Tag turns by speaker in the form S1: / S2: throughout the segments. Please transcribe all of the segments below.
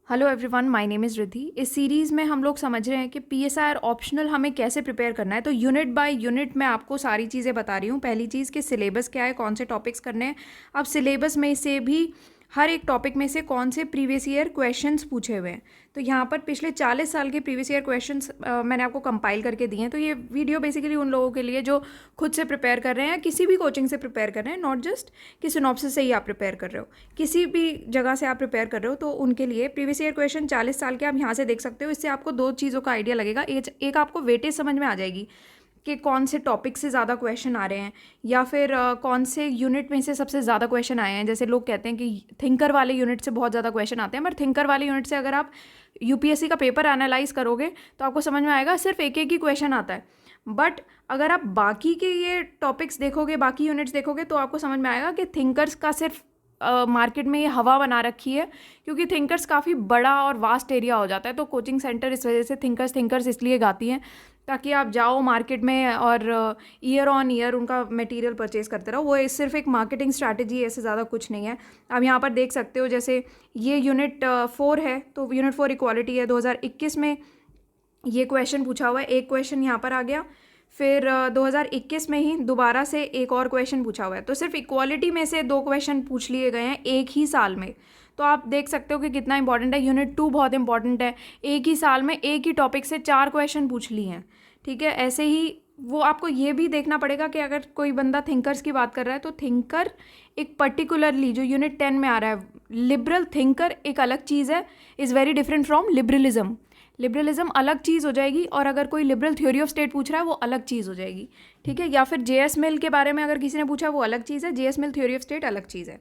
S1: Hello everyone, my name is Riddhi. इस series में हम लोग समझ रहे हैं कि पीएसआईआर ऑप्शनल हमें कैसे प्रिपेयर करना है। तो यूनिट बाय यूनिट मैं आपको सारी चीज़ें बता रही हूँ। पहली चीज़ कि सिलेबस क्या है, कौन से टॉपिक्स करने हैं। अब सिलेबस में से भी हर एक टॉपिक में से कौन से प्रीवियस ईयर क्वेश्चंस पूछे हुए हैं। तो यहाँ पर पिछले 40 साल के प्रीवियस ईयर क्वेश्चंस मैंने आपको कंपाइल करके दिए हैं। तो ये वीडियो बेसिकली उन लोगों के लिए जो खुद से प्रिपेयर कर रहे हैं, किसी भी कोचिंग से प्रिपेयर कर रहे हैं, नॉट जस्ट कि सिनॉप्सिस से ही आप प्रिपेयर कर रहे हो, किसी भी जगह से आप प्रिपेयर कर रहे हो, तो उनके लिए प्रीवियस ईयर क्वेश्चन 40 साल के आप यहाँ से देख सकते हो। इससे आपको दो चीज़ों का आइडिया लगेगा। एक आपको वेटेज समझ में आ जाएगी कि कौन से टॉपिक से ज़्यादा क्वेश्चन आ रहे हैं, या फिर कौन से यूनिट में से सबसे ज़्यादा क्वेश्चन आए हैं। जैसे लोग कहते हैं कि थिंकर वाले यूनिट से बहुत ज़्यादा क्वेश्चन आते हैं, बट थिंकर वाले यूनिट से अगर आप यूपीएससी का पेपर एनालाइज करोगे तो आपको समझ में आएगा सिर्फ एक एक ही क्वेश्चन आता है। बट अगर आप बाकी के ये टॉपिक्स देखोगे, बाकी यूनिट्स देखोगे, तो आपको समझ में आएगा कि थिंकर्स का सिर्फ मार्केट में ये हवा बना रखी है, क्योंकि थिंकर्स काफ़ी बड़ा और वास्ट एरिया हो जाता है। तो कोचिंग सेंटर इस वजह से थिंकर्स इसलिए गाती हैं ताकि आप जाओ मार्केट में और ईयर ऑन ईयर उनका मटेरियल परचेज करते रहो। वो सिर्फ एक मार्केटिंग स्ट्रैटेजी है, ऐसे ज़्यादा कुछ नहीं है। आप यहाँ पर देख सकते हो, जैसे ये यूनिट 4 है, तो यूनिट 4 इक्वालिटी है। 2021 में ये क्वेश्चन पूछा हुआ है, एक क्वेश्चन यहाँ पर आ गया। फिर 2021 में ही दोबारा से एक और क्वेश्चन पूछा हुआ है। तो सिर्फ इक्वालिटी में से 2 क्वेश्चन पूछ लिए गए हैं एक ही साल में। तो आप देख सकते हो कि कितना इंपॉर्टेंट है। यूनिट 2 बहुत इंपॉर्टेंट है। एक ही साल में एक ही टॉपिक से 4 क्वेश्चन पूछ लिए हैं। ठीक है, ऐसे ही वो आपको ये भी देखना पड़ेगा कि अगर कोई बंदा थिंकर्स की बात कर रहा है तो थिंकर एक पर्टिकुलरली जो यूनिट 10 में आ रहा है, लिबरल थिंकर एक अलग चीज़ है, is very different from liberalism. Liberalism अलग चीज़ हो जाएगी, और अगर कोई लिबरल थ्योरी ऑफ स्टेट पूछ रहा है वो अलग चीज़ हो जाएगी। ठीक है, या फिर जेएस मिल के बारे में अगर किसी ने पूछा वो अलग चीज़ है, JS mill theory of state अलग चीज़ है।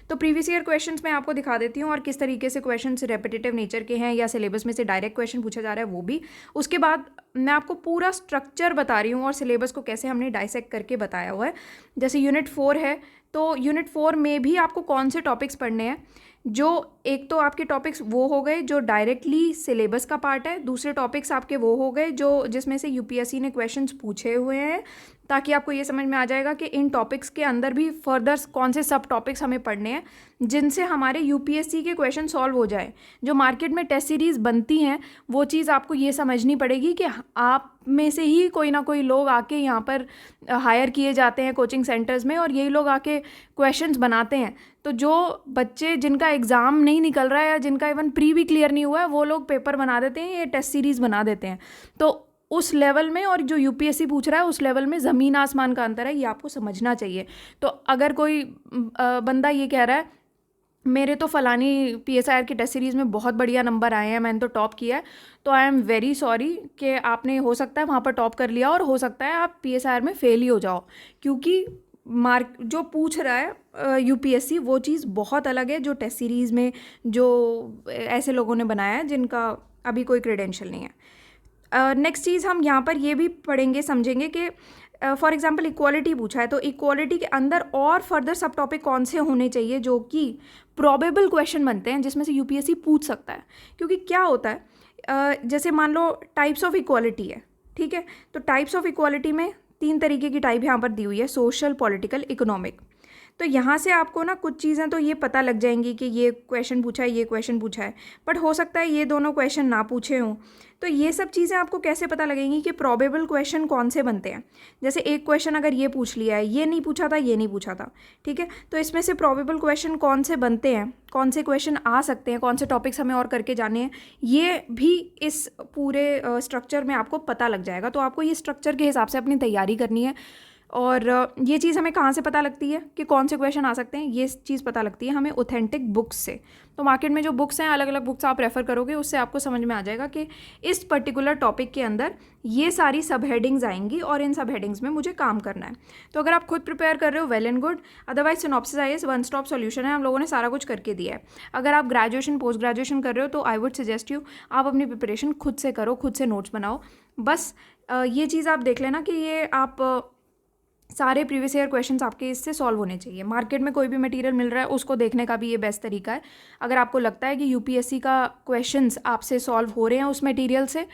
S1: तो प्रीवियस ईयर क्वेश्चंस मैं आपको दिखा देती हूँ और किस तरीके से क्वेश्चंस रेपिटेटिव नेचर के हैं या सिलेबस में से डायरेक्ट क्वेश्चन पूछा जा रहा है वो भी। उसके बाद मैं आपको पूरा स्ट्रक्चर बता रही हूँ और सिलेबस को कैसे हमने डाइसेक्ट करके बताया हुआ है। जैसे यूनिट 4 है, तो यूनिट 4 में भी आपको कौन से टॉपिक्स पढ़ने हैं। जो एक तो आपके टॉपिक्स वो हो गए जो डायरेक्टली सिलेबस का पार्ट है, दूसरे टॉपिक्स आपके वो हो गए जो जिसमें से यूपीएससी ने क्वेश्चंस पूछे हुए हैं, ताकि आपको ये समझ में आ जाएगा कि इन टॉपिक्स के अंदर भी फर्दर कौन से सब टॉपिक्स हमें पढ़ने हैं जिनसे हमारे यूपीएससी के क्वेश्चन सॉल्व हो जाए। जो मार्केट में टेस्ट सीरीज़ बनती हैं वो चीज़ आपको ये समझनी पड़ेगी कि आप में से ही कोई ना कोई लोग आके यहाँ पर हायर किए जाते हैं कोचिंग सेंटर्स में, और यही लोग आके क्वेश्चंस बनाते हैं। तो जो बच्चे जिनका एग्ज़ाम नहीं निकल रहा है या जिनका इवन प्री भी क्लियर नहीं हुआ है, वो लोग पेपर बना देते हैं, ये टेस्ट सीरीज़ बना देते हैं। तो उस लेवल में और जो यूपीएससी पूछ रहा है उस लेवल में ज़मीन आसमान का अंतर है, ये आपको समझना चाहिए। तो अगर कोई बंदा ये कह रहा है मेरे तो फ़लानी पीएसआईआर की टेस्ट सीरीज़ में बहुत बढ़िया नंबर आए हैं, मैंने तो टॉप किया है, तो आई एम वेरी सॉरी कि आपने हो सकता है वहाँ पर टॉप कर लिया और हो सकता है आप पीएसआईआर में फेल ही हो जाओ, क्योंकि मार्क जो पूछ रहा है यूपीएससी वो चीज़ बहुत अलग है जो टेस्ट सीरीज़ में जो ऐसे लोगों ने बनाया है जिनका अभी कोई क्रेडेंशियल नहीं है। नेक्स्ट चीज़ हम यहाँ पर ये भी पढ़ेंगे, समझेंगे कि फॉर एग्जांपल इक्वालिटी पूछा है, तो इक्वालिटी के अंदर और फर्दर सब टॉपिक कौन से होने चाहिए जो कि प्रोबेबल क्वेश्चन बनते हैं जिसमें से यूपीएससी पूछ सकता है। क्योंकि क्या होता है, जैसे मान लो टाइप्स ऑफ इक्वालिटी है, ठीक है, तो टाइप्स ऑफ इक्वालिटी में 3 तरीके की टाइप यहाँ पर दी हुई है, सोशल, पॉलिटिकल, इकोनॉमिक। तो यहाँ से आपको ना कुछ चीज़ें तो ये पता लग जाएंगी कि ये क्वेश्चन पूछा है, ये क्वेश्चन पूछा है, बट हो सकता है ये दोनों क्वेश्चन ना पूछे हों। तो ये सब चीज़ें आपको कैसे पता लगेंगी कि प्रोबेबल क्वेश्चन कौन से बनते हैं। जैसे एक क्वेश्चन अगर ये पूछ लिया है, ये नहीं पूछा था, ये नहीं पूछा था, ठीक है, तो इसमें से प्रोबेबल क्वेश्चन कौन से बनते हैं, कौन से क्वेश्चन आ सकते हैं, कौन से टॉपिक्स हमें और करके जाने हैं, ये भी इस पूरे स्ट्रक्चर में आपको पता लग जाएगा। तो आपको ये स्ट्रक्चर के हिसाब से अपनी तैयारी करनी है। और ये चीज़ हमें कहाँ से पता लगती है कि कौन से क्वेश्चन आ सकते हैं, ये चीज़ पता लगती है हमें ऑथेंटिक बुक्स से। तो मार्केट में जो बुक्स हैं, अलग अलग बुक्स आप रेफ़र करोगे, उससे आपको समझ में आ जाएगा कि इस पर्टिकुलर टॉपिक के अंदर ये सारी सब हेडिंग्स आएंगी और इन सब हेडिंग्स में मुझे काम करना है। तो अगर आप खुद प्रिपेयर कर रहे हो, well and good, otherwise synopsis IAS one stop solution है, हम लोगों ने सारा कुछ करके दिया है। अगर आप ग्रेजुएशन पोस्ट ग्रेजुएशन कर रहे हो तो आई वुड सजेस्ट यू आप अपनी प्रिपरेशन खुद से करो, खुद से नोट्स बनाओ। बस ये चीज़ आप देख लेना कि ये आप सारे प्रीवियस ईयर क्वेश्चंस आपके इससे सॉल्व होने चाहिए। मार्केट में कोई भी मटेरियल मिल रहा है उसको देखने का भी ये बेस्ट तरीका है। अगर आपको लगता है कि यूपीएससी का क्वेश्चंस आपसे सॉल्व हो रहे हैं उस मटेरियल से,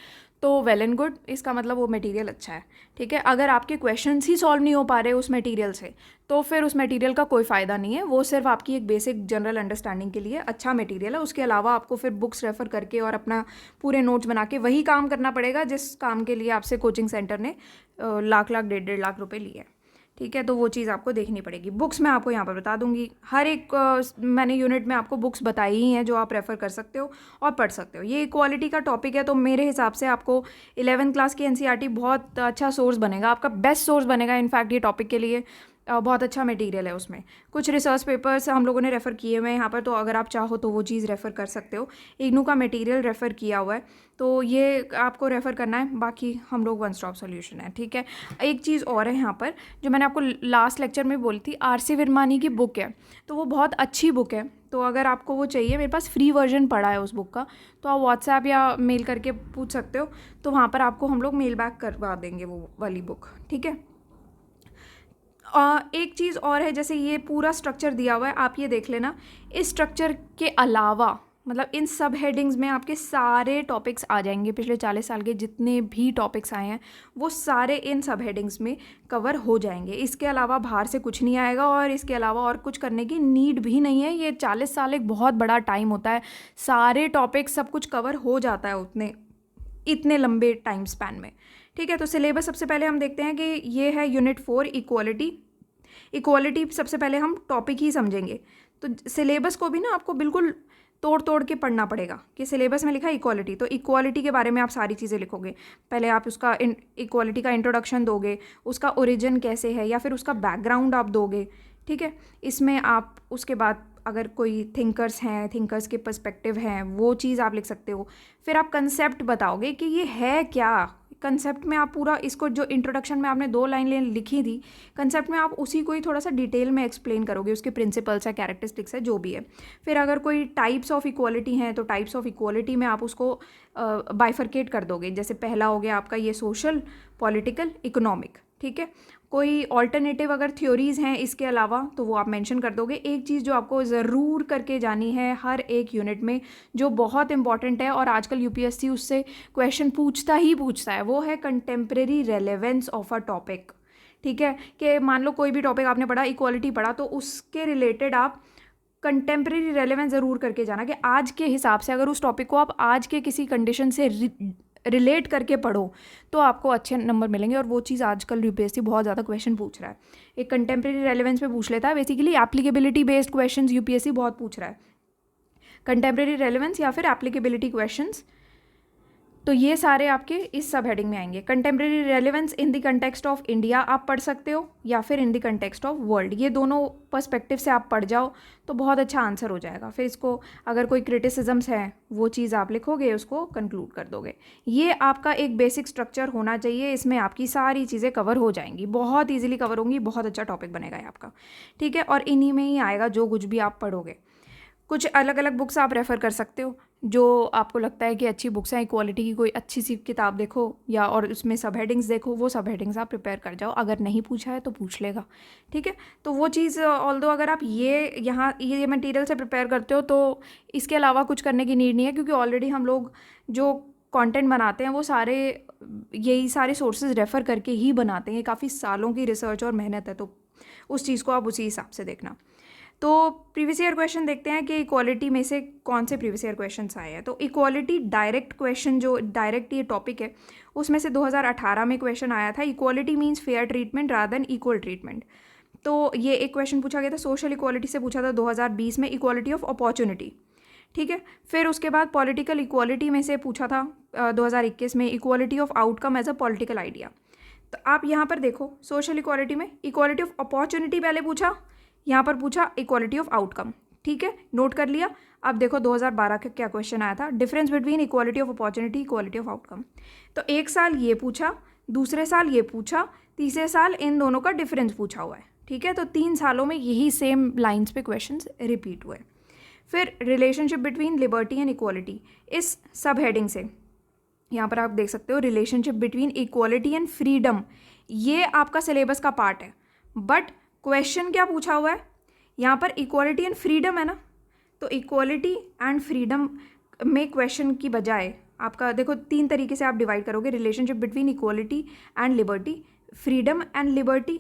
S1: तो वेल एंड गुड, इसका मतलब वो मटेरियल अच्छा है, ठीक है। अगर आपके क्वेश्चंस ही सॉल्व नहीं हो पा रहे उस मटेरियल से, तो फिर उस मटेरियल का कोई फ़ायदा नहीं है। वो सिर्फ आपकी एक बेसिक जनरल अंडरस्टैंडिंग के लिए अच्छा मटेरियल है। उसके अलावा आपको फिर बुक्स रेफ़र करके और अपना पूरे नोट्स बना के वही काम करना पड़ेगा जिस काम के लिए आपसे कोचिंग सेंटर ने लाख लाख 1.5 लाख रुपए लिए, ठीक है। तो वो चीज़ आपको देखनी पड़ेगी। बुक्स मैं आपको यहाँ पर बता दूंगी, हर एक मैंने यूनिट में आपको बुक्स बताई ही हैं जो आप रेफ़र कर सकते हो और पढ़ सकते हो। ये इक्वालिटी का टॉपिक है, तो मेरे हिसाब से आपको 11th क्लास की एनसीईआरटी बहुत अच्छा सोर्स बनेगा, आपका बेस्ट सोर्स बनेगा इनफैक्ट ये टॉपिक के लिए। बहुत अच्छा मटेरियल है उसमें। कुछ रिसर्च पेपर्स हम लोगों ने रेफ़र किए हुए हैं यहाँ पर, तो अगर आप चाहो तो वो चीज़ रेफ़र कर सकते हो। इग्नू का मटेरियल रेफ़र किया हुआ है, तो ये आपको रेफ़र करना है। बाकी हम लोग वन स्टॉप सॉल्यूशन है, ठीक है। एक चीज़ और है यहाँ पर जो मैंने आपको लास्ट लेक्चर में बोली थी, आरसी विरमानी की बुक है, तो वो बहुत अच्छी बुक है। तो अगर आपको वो चाहिए, मेरे पास फ्री वर्जन पड़ा है उस बुक का, तो आप व्हाट्सएप या मेल करके पूछ सकते हो, तो वहाँ पर आपको हम लोग मेल बैक करवा देंगे वो वाली बुक, ठीक है। एक चीज़ और है, जैसे ये पूरा स्ट्रक्चर दिया हुआ है, आप ये देख लेना। इस स्ट्रक्चर के अलावा मतलब इन सब हेडिंग्स में आपके सारे टॉपिक्स आ जाएंगे। पिछले 40 साल के जितने भी टॉपिक्स आए हैं वो सारे इन सब हेडिंग्स में कवर हो जाएंगे। इसके अलावा बाहर से कुछ नहीं आएगा और इसके अलावा और कुछ करने की नीड भी नहीं है। ये 40 साल एक बहुत बड़ा टाइम होता है, सारे टॉपिक्स सब कुछ कवर हो जाता है इतने लंबे टाइम स्पैन में, ठीक है। तो सिलेबस सबसे पहले हम देखते हैं कि ये है यूनिट 4 इक्वालिटी। इक्वालिटी सबसे पहले हम टॉपिक ही समझेंगे, तो सिलेबस को भी ना आपको बिल्कुल तोड़ तोड़ के पढ़ना पड़ेगा कि सिलेबस में लिखा है इक्वालिटी, तो इक्वालिटी के बारे में आप सारी चीज़ें लिखोगे। पहले आप उसका इक्वालिटी का इंट्रोडक्शन दोगे, उसका ओरिजिन कैसे है या फिर उसका बैकग्राउंड आप दोगे, ठीक है। इसमें आप उसके बाद अगर कोई थिंकर्स हैं, थिंकर्स के पर्सपेक्टिव हैं, वो चीज़ आप लिख सकते हो। फिर आप कंसेप्ट बताओगे कि ये है क्या। कंसेप्ट में आप पूरा इसको, जो इंट्रोडक्शन में आपने 2 लाइन लिखी थी, कंसेप्ट में आप उसी को ही थोड़ा सा डिटेल में एक्सप्लेन करोगे, उसके प्रिंसिपल्स है, कैरेक्टरिस्टिक्स है, जो भी है। फिर अगर कोई टाइप्स ऑफ इक्वालिटी हैं तो टाइप्स ऑफ इक्वालिटी में आप उसको बाइफरकेट कर दोगे। जैसे पहला हो गया आपका ये सोशल, पॉलिटिकल, इकोनॉमिक, ठीक है। कोई ऑल्टरनेटिव अगर थ्योरीज़ हैं इसके अलावा तो वो आप मेंशन कर दोगे। एक चीज़ जो आपको ज़रूर करके जानी है हर एक यूनिट में, जो बहुत इंपॉर्टेंट है और आजकल यूपीएससी उससे क्वेश्चन पूछता है, वो है contemporary relevance of a topic, ठीक है। कि मान लो कोई भी टॉपिक आपने पढ़ा, इक्वालिटी पढ़ा, तो उसके रिलेटेड आप कंटेम्प्रेरी रेलेवेंस ज़रूर करके जाना कि आज के हिसाब से अगर उस टॉपिक को आप आज के किसी कंडीशन से रिलेट करके पढ़ो तो आपको अच्छे नंबर मिलेंगे। और वो चीज़ आजकल यूपीएससी बहुत ज़्यादा क्वेश्चन पूछ रहा है, एक कंटेम्प्रेरी रेलेवेंस पे पूछ लेता है। Basically applicability based questions UPSC बहुत पूछ रहा है, कंटेम्प्रेरी रेलेवेंस या फिर एप्लीकेबिलिटी क्वेश्चंस। तो ये सारे आपके इस सब हेडिंग में आएंगे। Contemporary relevance in the context of India आप पढ़ सकते हो या फिर in the context of world, ये दोनों पर्सपेक्टिव से आप पढ़ जाओ तो बहुत अच्छा आंसर हो जाएगा। फिर इसको अगर कोई क्रिटिसिजम्स है वो चीज़ आप लिखोगे, उसको कंक्लूड कर दोगे। ये आपका एक बेसिक स्ट्रक्चर होना चाहिए, इसमें आपकी सारी चीज़ें कवर हो जाएंगी, बहुत ईजिली कवर होंगी, बहुत अच्छा टॉपिक बनेगा ये आपका, ठीक है। और इन्हीं में ही आएगा जो कुछ भी आप पढ़ोगे। कुछ अलग अलग बुक्स आप रेफ़र कर सकते हो जो आपको लगता है कि अच्छी बुक्स हैं। क्वालिटी की कोई अच्छी सी किताब देखो या और उसमें सब हेडिंग्स देखो, वो सब हेडिंग्स आप प्रिपेयर कर जाओ। अगर नहीं पूछा है तो पूछ लेगा, ठीक है। तो वो चीज़ ऑल्दो अगर आप ये मटेरियल से प्रिपेयर करते हो तो इसके अलावा कुछ करने की नीड नहीं है, क्योंकि ऑलरेडी हम लोग जो कंटेंट बनाते हैं वो सारे यही सारे सोर्सेज रेफ़र करके ही बनाते हैं। काफ़ी सालों की रिसर्च और मेहनत है, तो उस चीज़ को आप उसी हिसाब से देखना। तो प्रीवियस ईयर क्वेश्चन देखते हैं कि इक्वालिटी में से कौन से प्रीवियस ईयर क्वेश्चंस आए हैं। तो इक्वालिटी डायरेक्ट क्वेश्चन, जो डायरेक्ट ये टॉपिक है, उसमें से 2018 में क्वेश्चन आया था, equality means fair treatment rather than equal treatment. तो ये एक क्वेश्चन पूछा गया था। सोशल इक्वालिटी से पूछा था 2020 में, इक्वालिटी ऑफ अपॉर्चुनिटी, ठीक है। फिर उसके बाद पॉलिटिकल इक्वालिटी में से पूछा था 2021 में, equality of outcome as a political idea. तो आप यहाँ पर देखो, सोशल इक्वालिटी में इक्वालिटी ऑफ अपॉर्चुनिटी पहले पूछा, यहाँ पर पूछा इक्वालिटी ऑफ आउटकम, ठीक है, नोट कर लिया। अब देखो 2012 का क्या क्वेश्चन आया था, difference between equality of opportunity, equality of outcome. तो एक साल ये पूछा, दूसरे साल ये पूछा, तीसरे साल इन दोनों का डिफरेंस पूछा हुआ है, ठीक है। तो 3 सालों में यही सेम लाइन्स पे क्वेश्चंस रिपीट हुए। फिर relationship between liberty and equality, इस सब हेडिंग से यहाँ पर आप देख सकते हो relationship between equality and freedom, ये आपका सिलेबस का पार्ट है। बट क्वेश्चन क्या पूछा हुआ है यहाँ पर, इक्वालिटी एंड फ्रीडम है ना, तो इक्वालिटी एंड फ्रीडम में क्वेश्चन की बजाय आपका देखो 3 तरीके से आप डिवाइड करोगे, relationship between equality and liberty, freedom and liberty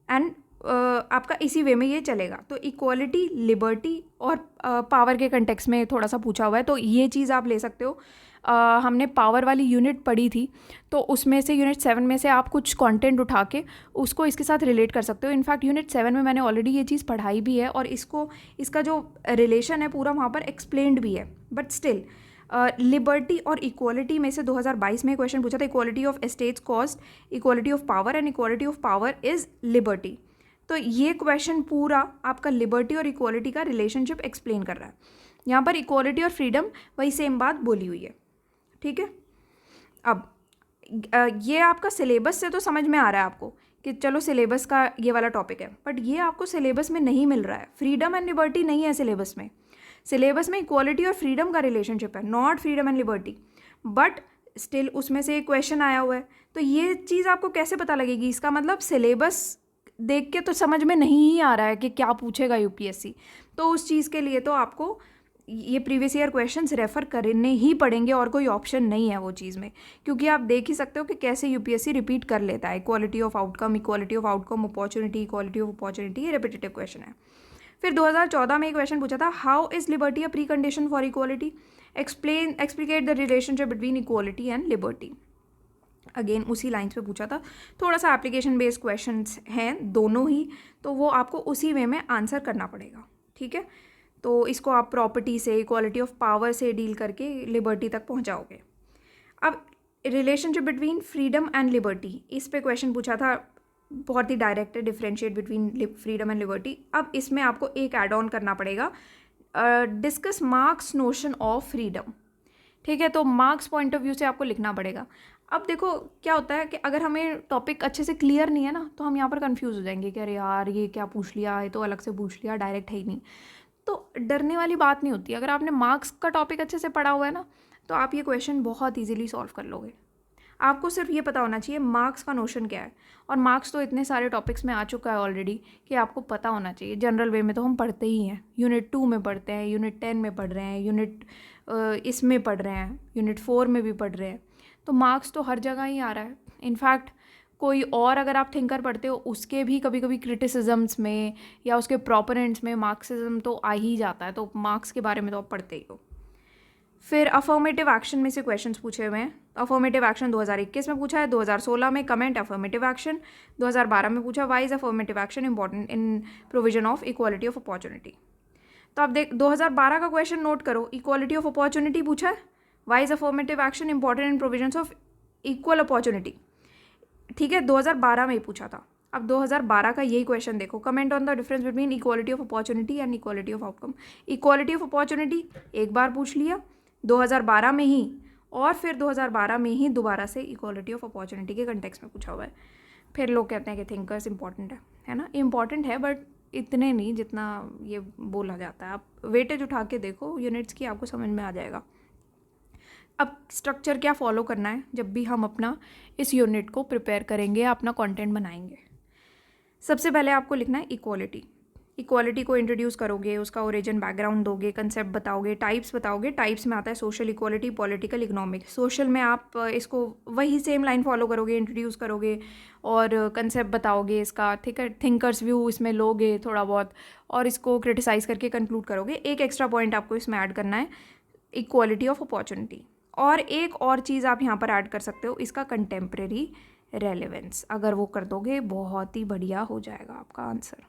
S1: and आपका इसी वे में ये चलेगा। तो इक्वालिटी, लिबर्टी और पावर के कंटेक्स्ट में थोड़ा सा पूछा हुआ है, तो ये चीज़ आप ले सकते हो। हमने पावर वाली यूनिट पढ़ी थी, तो उसमें से यूनिट 7 में से आप कुछ कंटेंट उठा के उसको इसके साथ रिलेट कर सकते हो। इनफैक्ट यूनिट 7 में मैंने ऑलरेडी ये चीज़ पढ़ाई भी है और इसका जो रिलेशन है पूरा वहाँ पर एक्सप्लेन्ड भी है। बट स्टिल लिबर्टी और इक्वालिटी में से 2022 में क्वेश्चन पूछा था, equality of estates cost, equality of power and equality of power is liberty. तो ये क्वेश्चन पूरा आपका लिबर्टी और इक्वालिटी का रिलेशनशिप एक्सप्लेन कर रहा है। यहाँ पर इक्वालिटी और फ्रीडम वही सेम बात बोली हुई है, ठीक है। अब ये आपका सिलेबस से तो समझ में आ रहा है आपको कि चलो सिलेबस का ये वाला टॉपिक है, बट ये आपको सिलेबस में नहीं मिल रहा है। फ्रीडम एंड लिबर्टी नहीं है सिलेबस में। सिलेबस में इक्वालिटी और फ्रीडम का रिलेशनशिप है, not freedom and liberty. But still उसमें से एक क्वेश्चन आया हुआ है, तो ये चीज़ आपको कैसे पता लगेगी? इसका मतलब सिलेबस देख के तो समझ में नहीं ही आ रहा है कि क्या पूछेगा यूपीएससी। तो उस चीज़ के लिए तो आपको ये प्रीवियस ईयर क्वेश्चंस रेफ़र करने ही पड़ेंगे और कोई ऑप्शन नहीं है वो चीज़ में, क्योंकि आप देख ही सकते हो कि कैसे यूपीएससी रिपीट कर लेता है। Equality of outcome, equality of outcome opportunity, equality of opportunity, ये रिपीटेटिव क्वेश्चन है। फिर 2014 में एक क्वेश्चन पूछा था, how is liberty a precondition for equality, explicate the relationship between equality and liberty. Again उसी लाइन्स पे पूछा था। थोड़ा सा एप्लीकेशन बेस्ड क्वेश्चंस हैं दोनों ही, तो वो आपको उसी वे में आंसर करना पड़ेगा, ठीक है। तो इसको आप प्रॉपर्टी से, इक्वालिटी ऑफ पावर से डील करके लिबर्टी तक पहुंचाओगे। अब relationship between freedom and liberty, इस पे क्वेश्चन पूछा था, बहुत ही डायरेक्ट है, differentiate between freedom and liberty. अब इसमें आपको एक ऐड ऑन करना पड़ेगा, discuss marks notion of freedom, ठीक है। तो मार्क्स पॉइंट ऑफ व्यू से आपको लिखना पड़ेगा। अब देखो क्या होता है कि अगर हमें टॉपिक अच्छे से क्लियर नहीं है ना, तो हम यहाँ पर कंफ्यूज हो जाएंगे कि अरे यार ये क्या पूछ लिया, ये तो अलग से पूछ लिया, डायरेक्ट है ही नहीं। तो डरने वाली बात नहीं होती। अगर आपने मार्क्स का टॉपिक अच्छे से पढ़ा हुआ है ना, तो आप ये क्वेश्चन बहुत ईजिली सॉल्व कर लोगे। आपको सिर्फ ये पता होना चाहिए मार्क्स का नोशन क्या है, और मार्क्स तो इतने सारे टॉपिक्स में आ चुका है ऑलरेडी कि आपको पता होना चाहिए। जनरल वे में तो हम पढ़ते ही हैं, यूनिट 2 में पढ़ते हैं, यूनिट 10 में पढ़ रहे हैं, यूनिट इसमें पढ़ रहे हैं, यूनिट 4 में भी पढ़ रहे हैं। तो मार्क्स तो हर जगह ही आ रहा है। इनफैक्ट कोई और अगर आप थिंकर पढ़ते हो, उसके भी कभी कभी क्रिटिसिज्म्स में या उसके प्रोपोनेंट्स में मार्क्सिज्म तो आ ही जाता है। तो मार्क्स के बारे में तो आप पढ़ते ही हो। फिर अफर्मेटिव एक्शन में से क्वेश्चंस पूछे हुए हैं। अफर्मेटिव एक्शन 2021 में पूछा है, 2016 में कमेंट अफर्मेटिव एक्शन, 2012 में पूछा why is affirmative action important in provision of equality of opportunity. तो आप देख 2012 का क्वेश्चन नोट करो, इक्वालिटी ऑफ अपॉर्चुनिटी पूछा है, why is affirmative action important in provision of equal opportunity, ठीक है, 2012 में ही पूछा था। अब 2012 का यही क्वेश्चन देखो, comment on the difference between equality of opportunity and equality of outcome. Equality of opportunity एक बार पूछ लिया 2012 में ही, और फिर 2012 में ही दोबारा से इक्वालिटी ऑफ अपॉर्चुनिटी के कंटेक्स्ट में पूछा हुआ है। फिर लोग कहते हैं कि थिंकर्स इंपॉर्टेंट है ना, इंपॉर्टेंट है बट इतने नहीं जितना ये बोला जाता है। आप वेटेज उठा के देखो यूनिट्स की, आपको समझ में आ जाएगा। अब स्ट्रक्चर क्या फॉलो करना है जब भी हम अपना इस यूनिट को प्रिपेयर करेंगे, अपना कंटेंट बनाएंगे। सबसे पहले आपको लिखना है इक्वालिटी। इक्वालिटी को इंट्रोड्यूस करोगे, उसका ओरिजिन बैकग्राउंड दोगे, कंसेप्ट बताओगे, टाइप्स बताओगे। टाइप्स में आता है social equality, political, economic. Social में आप इसको वही सेम लाइन फॉलो करोगे, इंट्रोड्यूस करोगे और कंसेप्ट बताओगे इसका, ठीक है। थिंकर्स व्यू इसमें लोगे थोड़ा बहुत और इसको क्रिटिसाइज़ करके कंक्लूड करोगे। एक एक्स्ट्रा पॉइंट आपको इसमें ऐड करना है, इक्वालिटी ऑफ अपॉर्चुनिटी। और एक और चीज़ आप यहाँ पर ऐड कर सकते हो, इसका कंटेम्प्रेरी रेलेवेंस। अगर वो कर दोगे बहुत ही बढ़िया हो जाएगा आपका आंसर,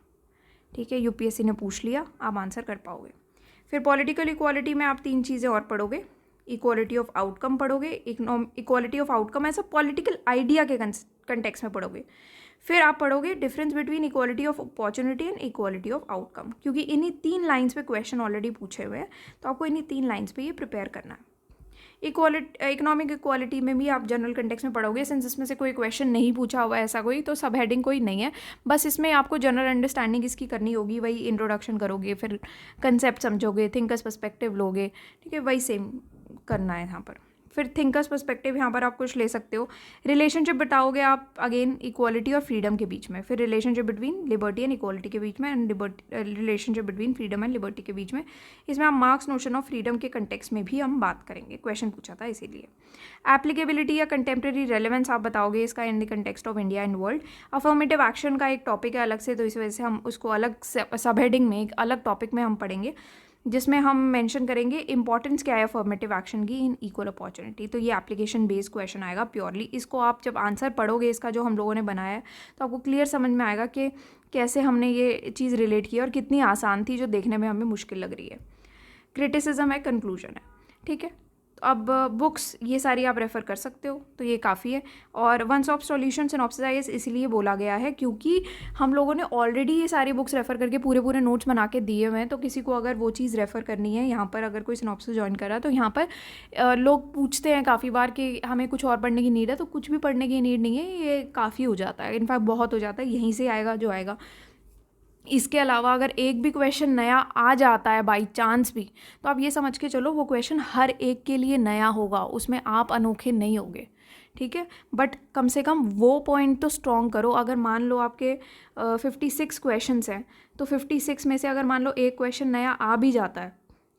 S1: ठीक है। यूपीएससी ने पूछ लिया, आप आंसर कर पाओगे। फिर पॉलिटिकल इक्वालिटी में आप 3 चीज़ें और पढ़ोगे, इक्वालिटी ऑफ आउटकम पढ़ोगे, इक्वालिटी ऑफ आउटकम ऐसा पॉलिटिकल आइडिया के कंटेक्स्ट में पढ़ोगे। फिर आप पढ़ोगे difference between equality of opportunity and equality of outcome, क्योंकि इन्हीं 3 लाइन्स पे क्वेश्चन ऑलरेडी पूछे हुए हैं, तो आपको इन्हीं 3 लाइन्स पे ये प्रिपेयर करना है। इकोनॉमिक इक्वालिटी में भी आप जनरल कंटेक्स्ट में पढ़ोगे, सिंस इसमें से कोई क्वेश्चन नहीं पूछा हुआ ऐसा कोई, तो सब हेडिंग कोई नहीं है, बस इसमें आपको जनरल अंडरस्टैंडिंग इसकी करनी होगी। वही इंट्रोडक्शन करोगे, फिर कंसेप्ट समझोगे, थिंकर्स पर्सपेक्टिव लोगे, ठीक है, वही सेम करना है यहाँ पर। फिर थिंकर्स पर्सपेक्टिव यहाँ पर आप कुछ ले सकते हो। रिलेशनशिप बताओगे आप अगेन इक्वालिटी और फ्रीडम के बीच में, फिर relationship between liberty and equality के बीच में, and relationship between freedom and liberty के बीच में। इसमें आप मार्क्स नोशन ऑफ फ्रीडम के कंटेक्स्ट में भी हम बात करेंगे, क्वेश्चन पूछा था इसीलिए। एप्लीकेबिलिटी या कंटेम्प्रेरी रेलेवेंस आप बताओगे इसका in the context of India and world. Affirmative action का एक टॉपिक है अलग से, तो इस वजह से हम उसको अलग सब हेडिंग में एक अलग टॉपिक में हम पढ़ेंगे, जिसमें हम मेंशन करेंगे इंपॉर्टेंस क्या है अफर्मेटिव एक्शन की इन इक्वल अपॉर्चुनिटी। तो ये एप्लीकेशन बेस्ड क्वेश्चन आएगा प्योरली। इसको आप जब आंसर पढ़ोगे इसका जो हम लोगों ने बनाया है, तो आपको क्लियर समझ में आएगा कि कैसे हमने ये चीज़ रिलेट की और कितनी आसान थी जो देखने में हमें मुश्किल लग रही है। क्रिटिसिज्म है, कंक्लूजन है, ठीक है। तो अब बुक्स ये सारी आप रेफ़र कर सकते हो, तो ये काफ़ी है। और वन स्टॉप सॉल्यूशन सिनॉप्सिस इसलिए बोला गया है क्योंकि हम लोगों ने ऑलरेडी ये सारी बुक्स रेफ़र करके पूरे पूरे नोट्स बना के दिए हुए हैं। तो किसी को अगर वो चीज़ रेफ़र करनी है, यहाँ पर अगर कोई सिनॉप्सिस ज्वाइन कर रहा है, तो यहाँ पर लोग पूछते हैं काफ़ी बार कि हमें कुछ और पढ़ने की नीड है, तो कुछ भी पढ़ने की नीड नहीं है, ये काफ़ी हो जाता है, इनफैक्ट बहुत हो जाता है, यहीं से आएगा जो आएगा। इसके अलावा अगर एक भी क्वेश्चन नया आ जाता है बाई चांस भी, तो आप ये समझ के चलो वो क्वेश्चन हर एक के लिए नया होगा, उसमें आप अनोखे नहीं होगे, ठीक है। बट कम से कम वो पॉइंट तो स्ट्रॉन्ग करो। अगर मान लो आपके 56 क्वेश्चंस हैं, तो 56 में से अगर मान लो एक क्वेश्चन नया आ भी जाता है,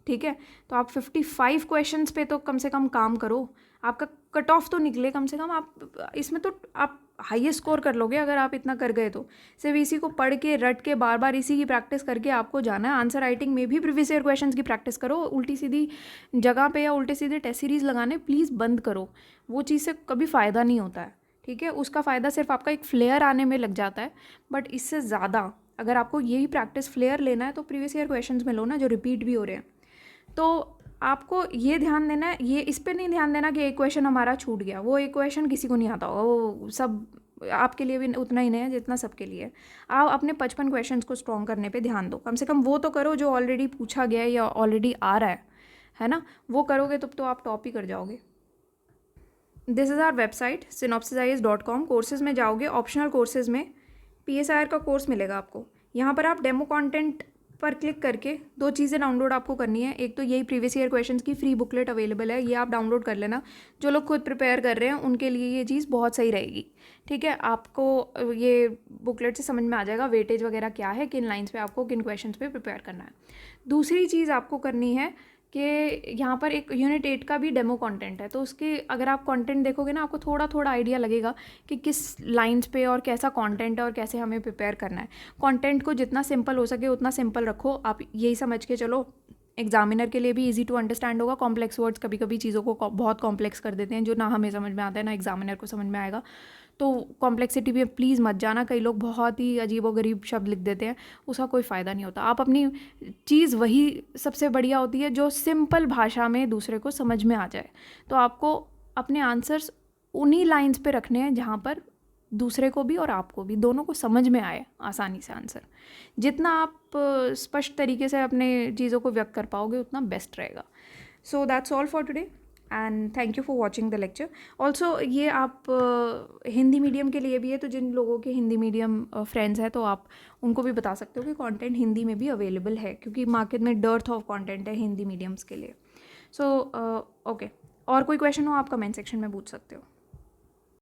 S1: ठीक है, तो आप 55 क्वेश्चंस पे तो कम से कम काम करो, आपका कट ऑफ तो निकले कम से कम। आप इसमें तो आप हाईएस्ट स्कोर कर लोगे अगर आप इतना कर गए तो। सिर्फ इसी को पढ़ के रट के बार बार इसी की प्रैक्टिस करके आपको जाना है। आंसर राइटिंग में भी प्रीवियस ईयर क्वेश्चंस की प्रैक्टिस करो। उल्टी सीधी जगह पे या उल्टे सीधे टेस्ट सीरीज लगाने प्लीज़ बंद करो, वो चीज़ से कभी फ़ायदा नहीं होता है, ठीक है। उसका फ़ायदा सिर्फ आपका एक फ्लेयर आने में लग जाता है, बट इससे ज़्यादा अगर आपको यही प्रैक्टिस फ्लेयर लेना है तो प्रीवियस ईयर क्वेश्चंस में लो ना, जो रिपीट भी हो रहे हैं। तो आपको ये ध्यान देना है, ये इस पे नहीं ध्यान देना कि एक क्वेश्चन हमारा छूट गया। वो एक क्वेश्चन किसी को नहीं आता होगा, वो सब आपके लिए भी उतना ही नहीं है जितना सबके लिए। आप अपने 55 क्वेश्चंस को स्ट्रॉन्ग करने पे ध्यान दो, कम से कम वो तो करो जो ऑलरेडी पूछा गया है या ऑलरेडी आ रहा है ना। वो करोगे तब तो आप टॉप ही कर जाओगे। This is our website synopsisiis.com। Courses में जाओगे, ऑप्शनल कोर्सेज़ में PSIR का कोर्स मिलेगा आपको। यहाँ पर आप डेमो कंटेंट पर क्लिक करके दो चीज़ें डाउनलोड आपको करनी है। एक तो यही प्रीवियस ईयर क्वेश्चंस की फ्री बुकलेट अवेलेबल है, ये आप डाउनलोड कर लेना। जो लोग खुद प्रिपेयर कर रहे हैं उनके लिए ये चीज़ बहुत सही रहेगी, ठीक है। आपको ये बुकलेट से समझ में आ जाएगा वेटेज वगैरह क्या है, किन लाइन्स पे आपको किन क्वेश्चंस पे प्रिपेयर करना है। दूसरी चीज़ आपको करनी है कि यहाँ पर एक यूनिट 8 का भी डेमो कंटेंट है, तो उसके अगर आप कंटेंट देखोगे ना, आपको थोड़ा थोड़ा आइडिया लगेगा कि किस लाइन्स पे और कैसा कंटेंट है और कैसे हमें प्रिपेयर करना है। कंटेंट को जितना सिंपल हो सके उतना सिंपल रखो। आप यही समझ के चलो एग्जामिनर के लिए भी इजी टू अंडरस्टैंड होगा। कॉम्प्लेक्स वर्ड्स कभी कभी चीज़ों को बहुत कॉम्प्लेक्स कर देते हैं, जो ना हमें समझ में आता है ना एग्जामिनर को समझ में आएगा। तो कॉम्प्लेक्सिटी में प्लीज़ मत जाना। कई लोग बहुत ही अजीबोगरीब शब्द लिख देते हैं, उसका कोई फ़ायदा नहीं होता। आप अपनी चीज़ वही सबसे बढ़िया होती है जो सिंपल भाषा में दूसरे को समझ में आ जाए। तो आपको अपने आंसर्स उन्हीं लाइंस पे रखने हैं जहाँ पर दूसरे को भी और आपको भी, दोनों को समझ में आए आसानी से आंसर। जितना आप स्पष्ट तरीके से अपने चीज़ों को व्यक्त कर पाओगे उतना बेस्ट रहेगा। So that's all for today and thank you for watching the lecture. Also ये आप हिंदी मीडियम के लिए भी है, तो जिन लोगों के हिंदी मीडियम फ्रेंड्स हैं तो आप उनको भी बता सकते हो कि कंटेंट हिंदी में भी अवेलेबल है, क्योंकि मार्केट में डर्थ ऑफ कंटेंट है हिंदी मीडियम्स के लिए। सो ओके, और कोई क्वेश्चन हो आप कमेंट सेक्शन में पूछ सकते हो।